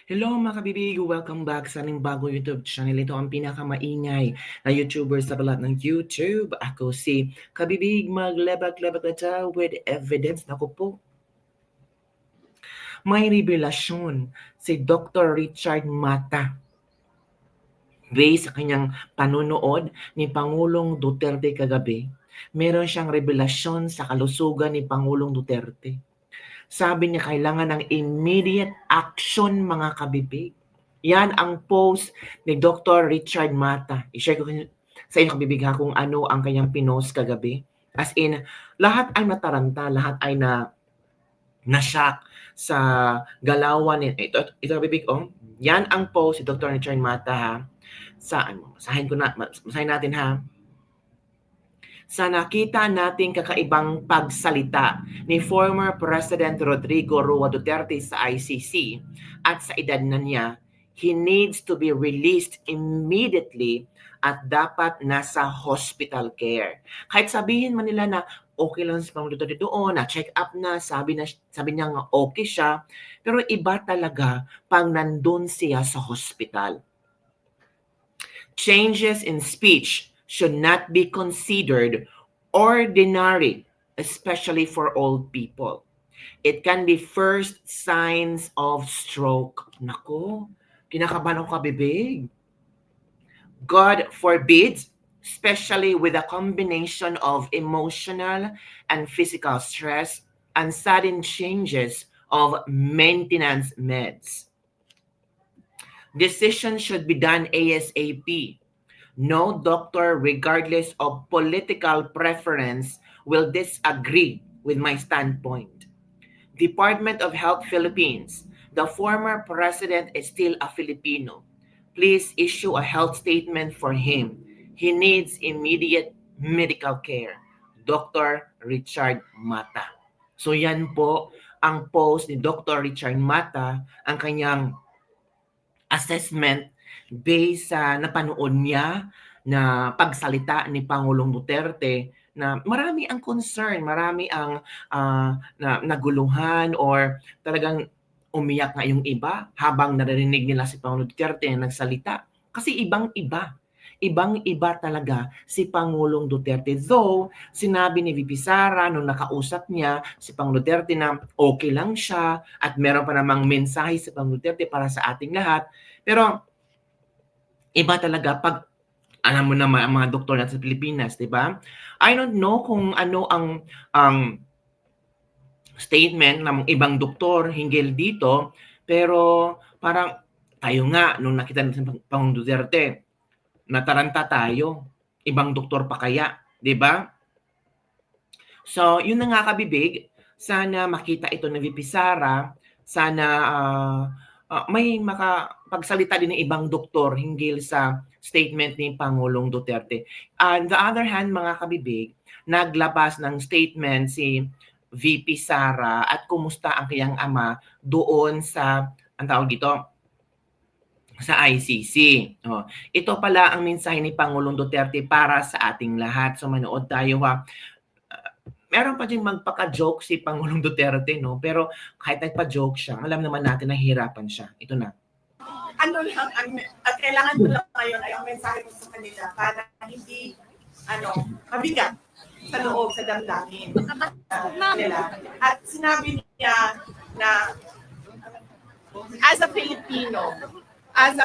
Hello mga kabibig! Welcome back sa aming bagong YouTube channel. Ito ang pinakamaingay na YouTuber sa balat ng YouTube. Ako si Kabibig, maglebak-lebak na tayo with evidence. Naku po, may revelasyon si Dr. Richard Mata based sa kanyang panunood ni Pangulong Duterte kagabi. Meron siyang revelasyon sa kalusugan ni Pangulong Duterte. Sabi niya kailangan ng immediate action mga kabibig. Yan ang post ni Dr. Richard Mata. I-share ko sa inyo kabibig ha kung ano ang kanyang pinost kagabi. As in, lahat ay nataranta, lahat ay na-shock sa galawan ni ito kabibig oh. Yan ang post ni Dr. Richard Mata ha. Basahin natin ha. Sa nakita nating kakaibang pagsalita ni former President Rodrigo Roa Duterte sa ICC at sa edad na niya, he needs to be released immediately at dapat nasa hospital care. Kahit sabihin man nila na okay lang si Pangulong Duterte doon, na check up na, sabi niya nga okay siya, pero iba talaga pag nandun siya sa hospital. Changes in speech should not be considered ordinary, especially for old people. It can be first signs of stroke. Nako, kinakabahan ako kabibig. God forbids, especially with a combination of emotional and physical stress and sudden changes of maintenance meds. Decisions should be done ASAP. No doctor, regardless of political preference, will disagree with my standpoint. Department of Health Philippines, the former president is still a Filipino. Please issue a health statement for him. He needs immediate medical care. Dr. Richard Mata. So yan po ang post ni Dr. Richard Mata, ang kanyang assessment based sa napanood niya na pagsalita ni Pangulong Duterte na marami ang concern, marami ang naguluhan or talagang umiyak nga yung iba habang naririnig nila si Pangulong Duterte na nagsalita. Kasi ibang-iba talaga si Pangulong Duterte. Though, sinabi ni VP Sara nung nakausap niya si Pangulong Duterte na okay lang siya at meron pa namang mensahe si Pangulong Duterte para sa ating lahat. Pero, iba talaga pag alam mo naman ang mga doktor natin sa Pilipinas, di ba? I don't know kung ano ang statement ng ibang doktor hinggil dito, pero parang tayo nga, nung nakita natin si Pangulong Duterte, nataranta tayo. Ibang doktor pa kaya, di ba? So, yun na nga kabibig. Sana makita ito ng VP Sara. Sana may makapagsalita din ng ibang doktor hinggil sa statement ni Pangulong Duterte. On the other hand, mga kabibig, naglabas ng statement si VP Sara at kumusta ang kanyang ama doon sa, ang tawag dito, sa ICC. Oh, ito pala ang mensahe ni Pangulong Duterte para sa ating lahat. So manood tayo ha. Meron pa din magpaka-joke si Pangulong Duterte, no? Pero kahit nagpa-joke siya, alam naman natin na hirapan siya. Ito na. Ano lang, at kailangan mo lang ngayon ay ang mensahe mo sa kanila para hindi, mabigat sa loob, sa damdamin nila. At sinabi niya na as a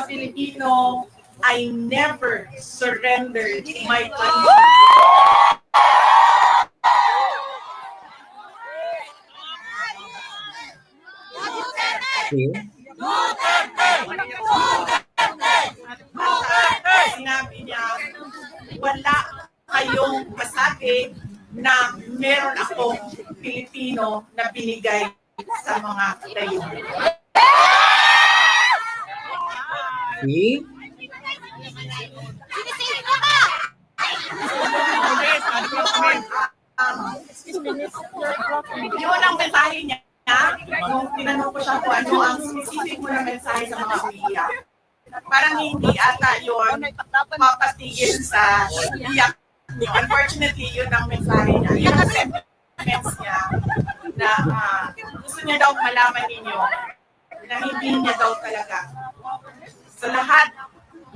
Filipino, I never surrendered my country. Sinabi niya, wala kayong masabi na meron akong Pilipino na binigay sa mga tayo. See? Yun ang mensahe niya. Nung tinanong ko siya kung ano ang specific mo na mensahe sa mga umiiyak. Parang hindi ata yun mapatigil sa iyak. Unfortunately, yun ang mensahe niya. Yun ang sentiments niya na gusto niya daw malaman ninyo na hindi niya daw talaga sa lahat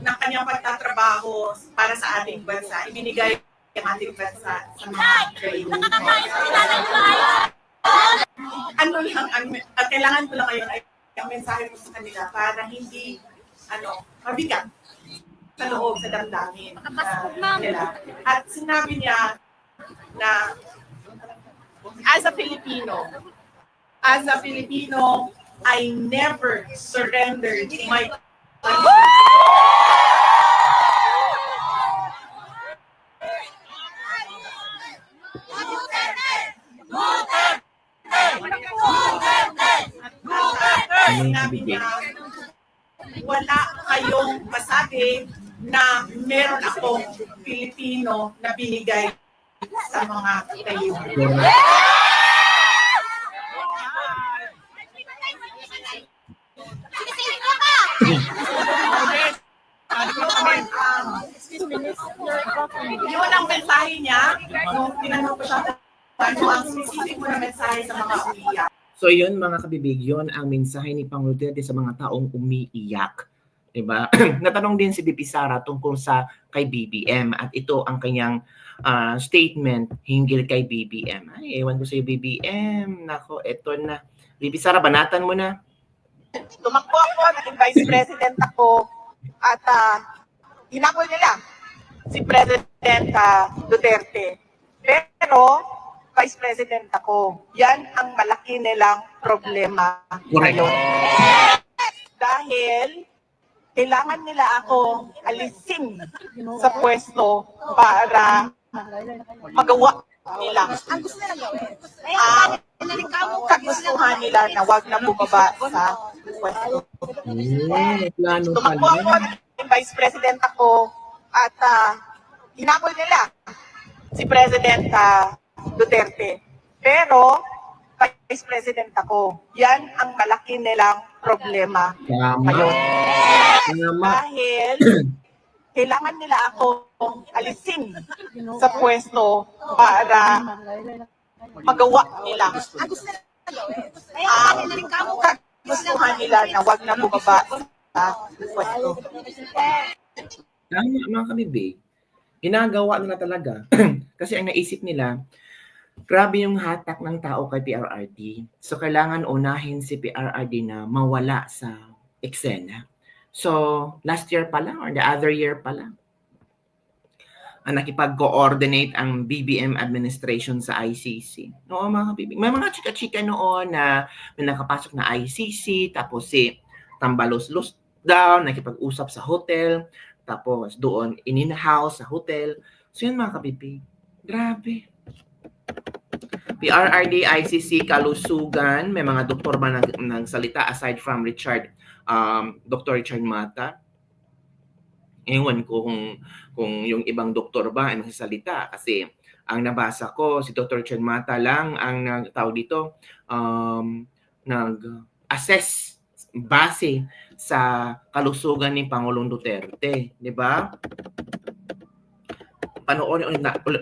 ng kanyang pagtatrabaho para sa ating bansa, ibinigay ang ating bansa sa mga training. Ano lang, kailangan ko lang ngayon ay ang mensahe ko sa kanila para hindi mabigat sa loob, sa damdamin nila. At sinabi niya na as a Filipino, I never surrendered my sinabi niya, wala kayong masabi na meron akong Pilipino na binigay sa mga kayo. Yun ang mensahe niya nung tinanong ko siya ano ang specific mo na mensahe sa mga umiiyak. So yun mga kabibig, yun ang mensahe ni Pangulong Duterte sa mga taong umiiyak. Diba? Natanong din si BP Sara tungkol sa kay BBM at ito ang kanyang statement hinggil kay BBM. Ay, ewan ko sa BBM. Nako, eto na. BP Sara, banatan mo na. Tumakbo ako, naging Vice President ako at hinabol nila si President Duterte. Pero Vice President ako. Yan ang malaki nilang problema ngayon. Dahil kailangan nila ako alisin sa pwesto para magawa nila. Ang gusto nila gawin. Kagustuhan nila na wag na bumaba sa pwesto. Tumakbo ako, naging Vice President ako at hinabol nila si President Duterte. Pero Vice President ako. Yan ang malaki nilang problema ngayon. Dahil kailangan nila ako alisin sa pwesto para magawa nila. Gustuhan nila na wag na bumaba sa pwesto. Tama mga kabibig. Ginagawa nila talaga. Kasi ang naisip nila, grabe yung hatak ng tao kay PRRD. So, kailangan unahin si PRRD na mawala sa eksena. So, last year pa lang or the other year pa lang, nakipag-coordinate ang BBM administration sa ICC. Oo mga kabibig. May mga chika-chika noon na may nakapasok na ICC, tapos si Tambalos-los down, nakipag-usap sa hotel, tapos doon in-house sa hotel. So yun mga kabibig. Grabe. PRRD, ICC, kalusugan, may mga doktor ba nagsalita aside from Dr. Richard Mata? Ewan ko kung yung ibang doktor ba ay magsasalita kasi ang nabasa ko si Dr. Richard Mata lang ang nagtawag dito nag-assess base sa kalusugan ni Pangulong Duterte, di ba? Panoorin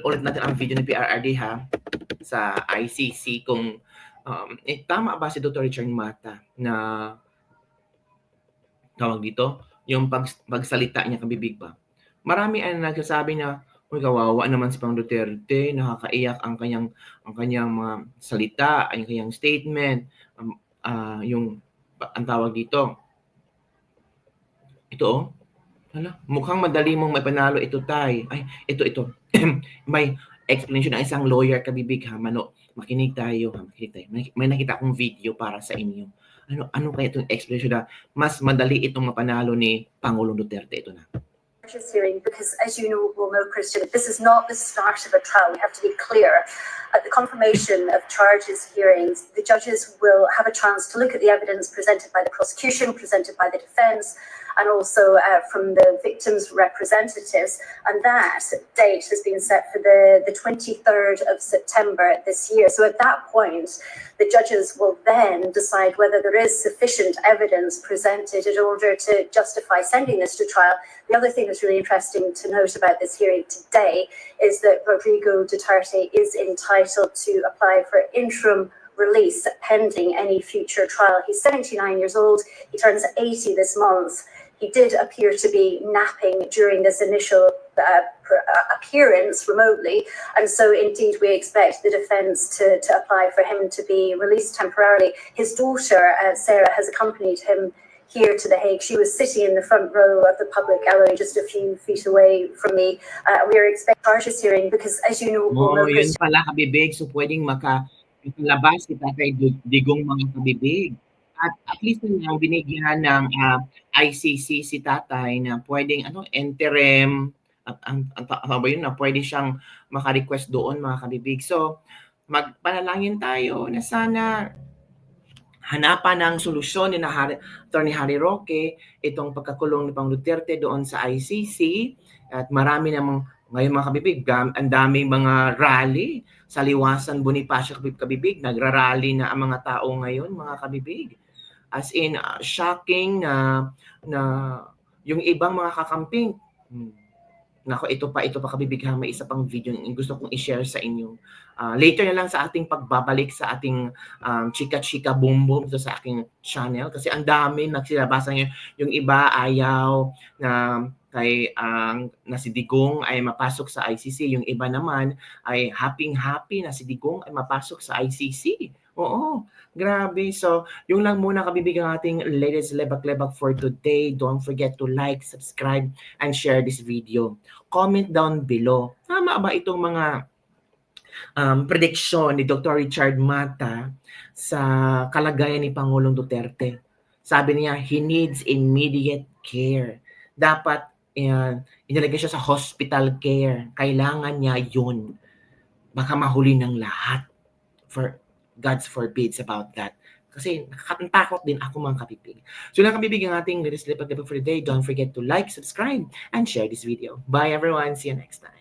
ulit natin ang video ni PRRD ha sa ICC kung tama ba si Dr. Richard Mata na tawag dito yung pagsalita niya kabibig ba. Marami ang nagsasabi na kawawa naman si Pangulong Duterte, nakakaiyak ang kanyang mga salita, ang kanyang statement, yung ang tawag dito. Ito mukhang madali mong may panalo ito tay. Ay, ito. May explanation ng isang lawyer kabibig ha, Mano. Makinig tayo. May nakita akong video para sa inyo. Ano kaya itong explanation na mas madali itong mapanalo ni Pangulong Duterte? Ito na. Hearing, because as you will know, Christian, this is not the start of a trial. We have to be clear. At the confirmation of charges hearings, the judges will have a chance to look at the evidence presented by the prosecution, presented by the defense, and also from the victims' representatives. And that date has been set for the 23rd of September this year. So at that point, the judges will then decide whether there is sufficient evidence presented in order to justify sending this to trial. The other thing that's really interesting to note about this hearing today is that Rodrigo Duterte is entitled to apply for interim release pending any future trial. He's 79 years old. He turns 80 this month. He did appear to be napping during this initial appearance remotely, and so indeed we expect the defence to apply for him to be released temporarily. His daughter, Sarah, has accompanied him here to The Hague. She was sitting in the front row of the public gallery just a few feet away from me. We are expecting charges hearing because, as you know, Yun pala kabibig. So pwedeng makalabas si Tatay Digong mga kabibig. At least na binigyan ng ICC si Tatay na pwedeng interim ba yun na pwede siyang maka-request doon mga kabibig. So magpanalangin tayo na sana hanapan ng solusyon ni Attorney Harry Roque itong pagkakulong ni Pang Duterte doon sa ICC, at marami namang ngayon mga kabibig, ang daming mga rally sa Liwasan Bonifacio kabibig, nagrarally na ang mga tao ngayon mga kabibig. As in, shocking na yung ibang mga kakamping. Nako, ito pa kabibig ha, may isa pang video yung gusto kong i-share sa inyo. Later na lang sa ating pagbabalik sa ating chika-chika boom boom ito sa aking channel, kasi ang dami nagsilabasan yung iba ayaw na kay na si Digong ay mapasok sa ICC, yung iba naman ay happy na si Digong ay mapasok sa ICC. Oo, grabe. So, yung lang muna kabibig ang ating latest lebak-lebak for today. Don't forget to like, subscribe, and share this video. Comment down below. Tama ba itong mga prediction ni Dr. Richard Mata sa kalagayan ni Pangulong Duterte? Sabi niya, he needs immediate care. Dapat inilagay siya sa hospital care. Kailangan niya yun. Baka mahuli ng lahat. For God's forbids about that. Kasi nakakatakot din ako mga kabibig. So lang kabibig ang ating latest lebak-lebak for today. Don't forget to like, subscribe, and share this video. Bye everyone. See you next time.